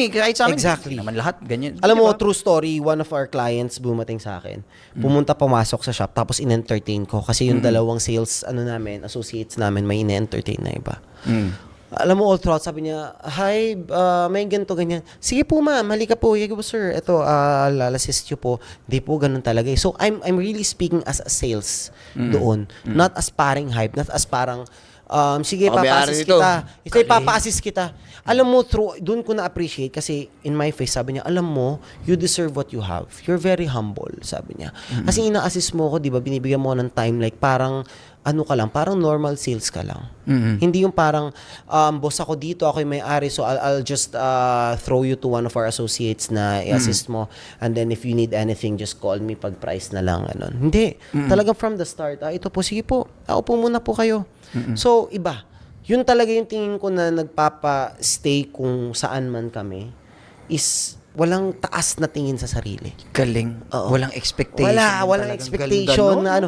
Kahit sa amin, Exactly. naman lahat, ganyan. Alam mo, Diba? true story, one of our clients bumating sa akin. Pumasok sa shop, tapos in-entertain ko. Kasi yung dalawang sales, associates namin, may in-entertain na iba. Alam mo, all throughout, sabi niya, hi, may ganito, ganyan. Sige po ma'am, halika po. Sige po sir, ito, assist you po. Hindi po, ganun talaga. So, I'm really speaking as a sales doon. Not as paring hype, not as parang, sige, papa-assist kita. Ito, papa-assist kita. Alam mo, doon ko na-appreciate kasi in my face, sabi niya, alam mo, you deserve what you have. You're very humble, sabi niya. Kasi ina-assist mo ko, di ba, binibigyan mo ng time, like parang, ano ka lang, parang normal sales ka lang. Hindi yung parang, boss ako dito, ako yung may-ari, so I'll just throw you to one of our associates na i-assist mo. And then if you need anything, just call me pag price na lang. Ganun. Hindi. Talagang from the start, ito po, sige po, upo muna po kayo. So, iba. Yun talaga yung tingin ko na nagpapa-stay kung saan man kami is walang taas na tingin sa sarili. Galing. Oo. Walang expectation. Walang Talagang expectation ganda, no? na ano.